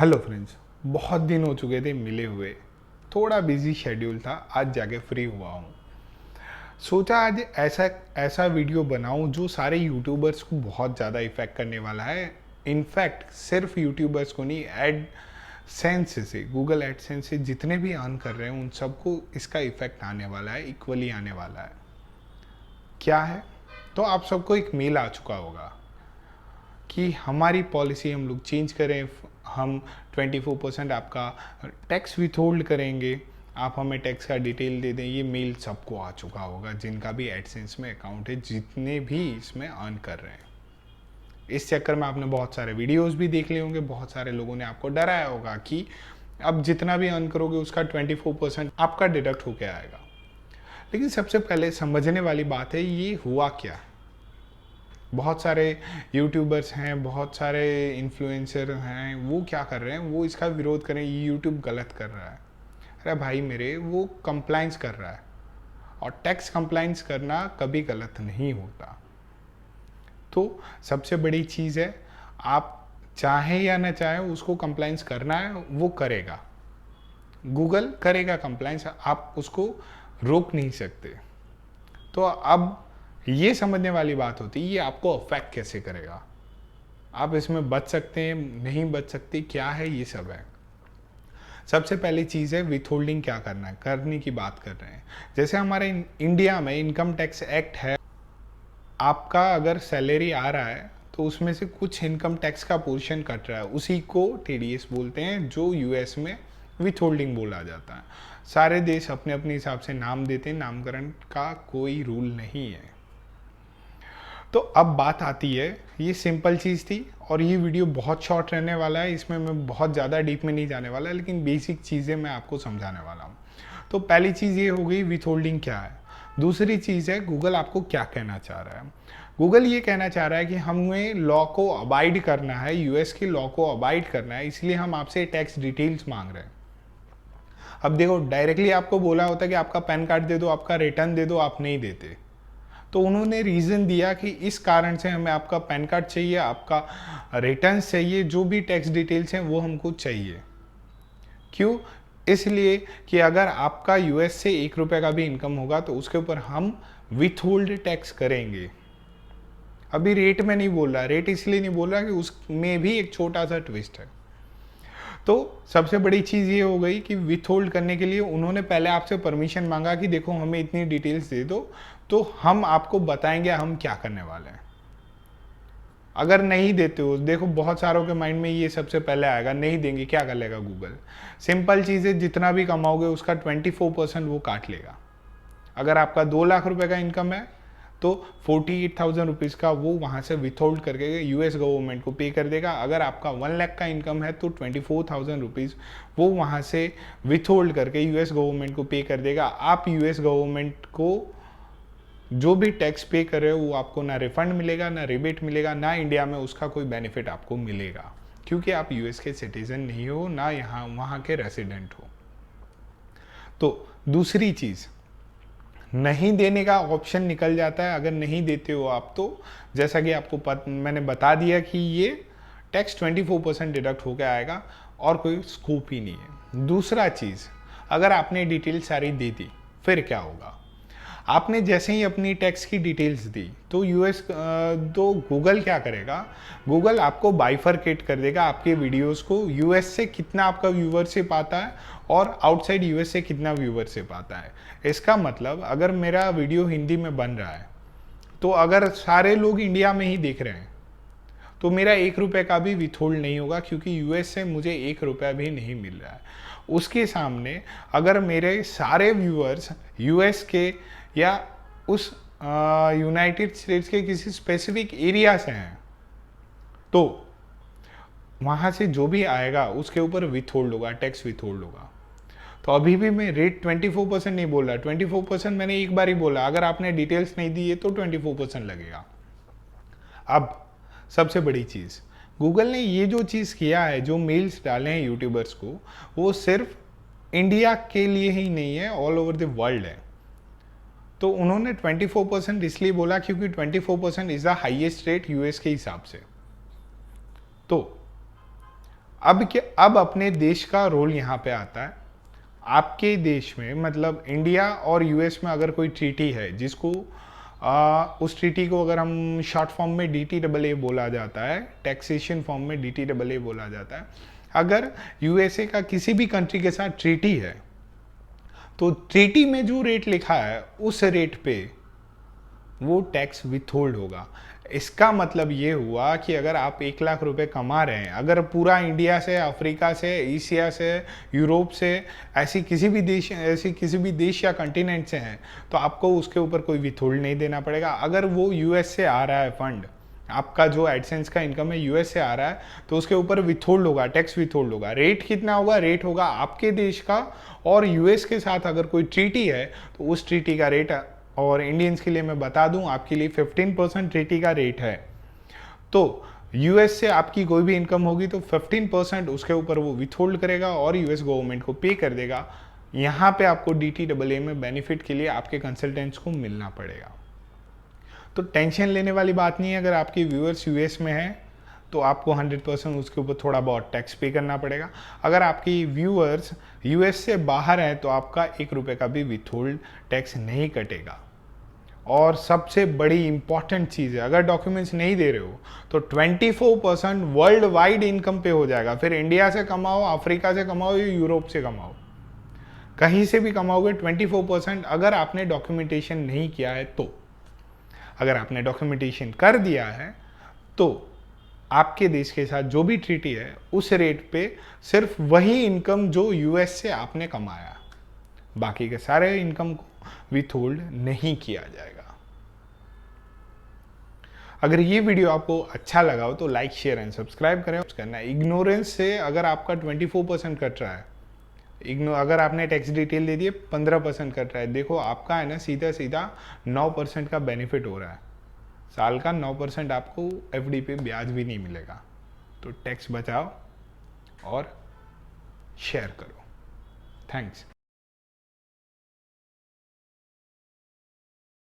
Hello friends, बहुत दिन हो चुके थे मिले हुए। थोड़ा बिजी शेड्यूल था, आज जाके फ्री हुआ हूँ। सोचा आज ऐसा ऐसा वीडियो बनाऊं जो सारे यूट्यूबर्स को बहुत ज़्यादा इफेक्ट करने वाला है। इनफैक्ट सिर्फ यूट्यूबर्स को नहीं, एड सेंस से, गूगल एडसेंस से जितने भी अर्न कर रहे हैं उन सबको इसका इफेक्ट आने वाला है, इक्वली आने वाला है। क्या है? तो आप सबको एक मेल आ चुका होगा कि हमारी पॉलिसी हम लोग चेंज करें। हम 24% आपका टैक्स विथहोल्ड करेंगे, आप हमें टैक्स का डिटेल दे दें। ये मेल सबको आ चुका होगा जिनका भी एडसेंस में अकाउंट है, जितने भी इसमें अर्न कर रहे हैं। इस चक्कर में आपने बहुत सारे वीडियोस भी देख लिए होंगे, बहुत सारे लोगों ने आपको डराया होगा कि अब जितना भी अर्न करोगे उसका 24% आपका डिडक्ट होकर आएगा। लेकिन सबसे पहले समझने वाली बात है, ये हुआ क्या। बहुत सारे यूट्यूबर्स हैं, बहुत सारे इन्फ्लुएंसर हैं, वो क्या कर रहे हैं, वो इसका विरोध करें, ये यूट्यूब गलत कर रहा है। अरे भाई मेरे, वो कंप्लाइंस कर रहा है और टैक्स कंप्लाइंस करना कभी गलत नहीं होता। तो सबसे बड़ी चीज़ है, आप चाहें या ना चाहें उसको कंप्लाइंस करना है, वो करेगा। गूगल करेगा कंप्लाइंस, आप उसको रोक नहीं सकते। तो अब ये समझने वाली बात होती है, ये आपको अफेक्ट कैसे करेगा, आप इसमें बच सकते हैं नहीं बच सकते, क्या है, ये सब है। सबसे पहली चीज़ है विथहोल्डिंग। क्या करना है, करने की बात कर रहे हैं। जैसे हमारे इंडिया में इनकम टैक्स एक्ट है, आपका अगर सैलरी आ रहा है तो उसमें से कुछ इनकम टैक्स का पोर्शन कट रहा है, उसी को टीडीएस बोलते हैं, जो यूएस में विथहोल्डिंग बोला जाता है। सारे देश अपने अपने हिसाब से नाम देते हैं, नामकरण का कोई रूल नहीं है। तो अब बात आती है, ये सिंपल चीज़ थी और ये वीडियो बहुत शॉर्ट रहने वाला है, इसमें मैं बहुत ज़्यादा डीप में नहीं जाने वाला, लेकिन बेसिक चीज़ें मैं आपको समझाने वाला हूँ। तो पहली चीज़ ये हो गई विथहोल्डिंग क्या है। दूसरी चीज़ है गूगल आपको क्या कहना चाह रहा है। गूगल ये कहना चाह रहा है कि हमें लॉ को अबाइड करना है, यूएस के लॉ को अबाइड करना है, इसलिए हम आपसे टैक्स डिटेल्स मांग रहे हैं। अब देखो, डायरेक्टली आपको बोला होता है कि आपका पैन कार्ड दे दो, आपका रिटर्न दे दो, आप नहीं देते। तो उन्होंने रीज़न दिया कि इस कारण से हमें आपका पैन कार्ड चाहिए, आपका रिटर्न चाहिए, जो भी टैक्स डिटेल्स हैं वो हमको चाहिए। क्यों? इसलिए कि अगर आपका यूएस से 1 रुपये का भी इनकम होगा तो उसके ऊपर हम विथहोल्ड टैक्स करेंगे। अभी रेट में नहीं बोल रहा, रेट इसलिए नहीं बोल रहा कि उसमें भी एक छोटा सा ट्विस्ट है। तो सबसे बड़ी चीज़ ये हो गई कि विथहोल्ड करने के लिए उन्होंने पहले आपसे परमिशन मांगा कि देखो हमें इतनी डिटेल्स दे दो, तो हम आपको बताएंगे हम क्या करने वाले हैं। अगर नहीं देते हो, देखो बहुत सारों के माइंड में ये सबसे पहले आएगा, नहीं देंगे क्या कर लेगा गूगल। सिंपल चीज़ है, जितना भी कमाओगे उसका 24% वो काट लेगा। अगर आपका 2 लाख रुपए का इनकम है तो 48,000 रुपीज़ का वो वहाँ से विथहोल्ड करके यूएस गवर्नमेंट को पे कर देगा। अगर आपका 1 लाख का इनकम है तो 24,000 रुपीज़ वो वहाँ से विथहोल्ड करके यूएस गवर्नमेंट को पे कर देगा। आप यूएस गवर्नमेंट को जो भी टैक्स पे कर रहे हो वो आपको ना रिफंड मिलेगा, ना रिबेट मिलेगा, ना इंडिया में उसका कोई बेनिफिट आपको मिलेगा, क्योंकि आप यूएस के सिटीजन नहीं हो, ना यहाँ वहाँ के रेसिडेंट हो। तो दूसरी चीज़, नहीं देने का ऑप्शन निकल जाता है। अगर नहीं देते हो आप तो जैसा कि आपको मैंने बता दिया कि ये टैक्स 24% डिडक्ट होकर आएगा और कोई स्कोप ही नहीं है। दूसरा चीज़, अगर आपने डिटेल सारी दे दी फिर क्या होगा। आपने जैसे ही अपनी टैक्स की डिटेल्स दी तो तो गूगल क्या करेगा, गूगल आपको बाइफरकेट कर देगा आपके वीडियोस को, यूएस से कितना आपका व्यूवरशिप आता है और आउटसाइड यूएस से कितना व्यूवरशिप आता है। इसका मतलब अगर मेरा वीडियो हिंदी में बन रहा है तो अगर सारे लोग इंडिया में ही देख रहे हैं तो मेरा 1 रुपये का भी विथहोल्ड नहीं होगा, क्योंकि यूएस से मुझे 1 रुपया भी नहीं मिल रहा है। उसके सामने अगर मेरे सारे व्यूअर्स यूएस के या उस यूनाइटेड स्टेट्स के किसी स्पेसिफिक एरिया से हैं तो वहाँ से जो भी आएगा उसके ऊपर विथहोल्ड होगा, टैक्स विथहोल्ड होगा। तो अभी भी मैं रेट 24% नहीं बोल रहा, 24% मैंने एक बार ही बोला, अगर आपने डिटेल्स नहीं दी है तो 24% लगेगा। अब सबसे बड़ी चीज़, गूगल ने ये जो चीज़ किया है, जो मेल्स डाले हैं यूट्यूबर्स को, वो सिर्फ इंडिया के लिए ही नहीं है, ऑल ओवर द वर्ल्ड है। तो उन्होंने 24% इसलिए बोला क्योंकि 24% is the highest rate US के हिसाब से। तो अब अपने देश का रोल यहाँ पे आता है। आपके देश में मतलब इंडिया और यूएस में अगर कोई ट्रीटी है जिसको उस ट्रीटी को अगर हम शॉर्ट फॉर्म में DTAA बोला जाता है, टैक्सेशन फॉर्म में DTAA बोला जाता है। अगर यूएसए का किसी भी कंट्री के साथ ट्रीटी है तो ट्रीटी में जो रेट लिखा है उस रेट पे वो टैक्स विथहोल्ड होगा। इसका मतलब ये हुआ कि अगर आप 1 लाख रुपए कमा रहे हैं, अगर पूरा इंडिया से, अफ्रीका से, एशिया से, यूरोप से, ऐसी किसी भी देश या कंटिनेंट से हैं, तो आपको उसके ऊपर कोई विथहोल्ड नहीं देना पड़ेगा। अगर वो यूएस से आ रहा है फंड, आपका जो एडसेंस का इनकम है यूएस से आ रहा है, तो उसके ऊपर विथहोल्ड होगा, टैक्स विथहोल्ड होगा। रेट कितना होगा? रेट होगा आपके देश का, और यूएस के साथ अगर कोई ट्रीटी है तो उस ट्रीटी का रेट, और इंडियंस के लिए मैं बता दूं आपके लिए 15% ट्रीटी का रेट है। तो यूएस से आपकी कोई भी इनकम होगी तो 15% उसके ऊपर वो विथहोल्ड करेगा और यूएस गवर्नमेंट को पे कर देगा। यहाँ पे आपको DTAA में बेनिफिट के लिए आपके कंसल्टेंट्स को मिलना पड़ेगा। तो टेंशन लेने वाली बात नहीं है। अगर आपके व्यूअर्स यूएस में हैं तो आपको 100% उसके ऊपर थोड़ा बहुत टैक्स पे करना पड़ेगा। अगर आपकी व्यूअर्स यूएस से बाहर हैं तो आपका 1 रुपये का भी विथहोल्ड टैक्स नहीं कटेगा। और सबसे बड़ी इंपॉर्टेंट चीज़ है, अगर डॉक्यूमेंट्स नहीं दे रहे हो तो 24% वर्ल्ड वाइड इनकम पे हो जाएगा। फिर इंडिया से कमाओ, अफ्रीका से कमाओ या यूरोप से कमाओ, कहीं से भी कमाओगे 24%, अगर आपने डॉक्यूमेंटेशन नहीं किया है तो। अगर आपने डॉक्यूमेंटेशन कर दिया है तो आपके देश के साथ जो भी ट्रीटी है उस रेट पे सिर्फ वही इनकम जो यूएस से आपने कमाया, बाकी के सारे इनकम को विथहोल्ड नहीं किया जाएगा। अगर ये वीडियो आपको अच्छा लगा हो तो लाइक, शेयर एंड सब्सक्राइब करें। करना है इग्नोरेंस से, अगर आपका 24% कट रहा है, अगर आपने टैक्स डिटेल दे दिए 15% कट रहा है, देखो आपका है ना सीधा सीधा 9% का बेनिफिट हो रहा है। साल का 9% आपको एफडी पे ब्याज भी नहीं मिलेगा। तो टैक्स बचाओ और शेयर करो। थैंक्स।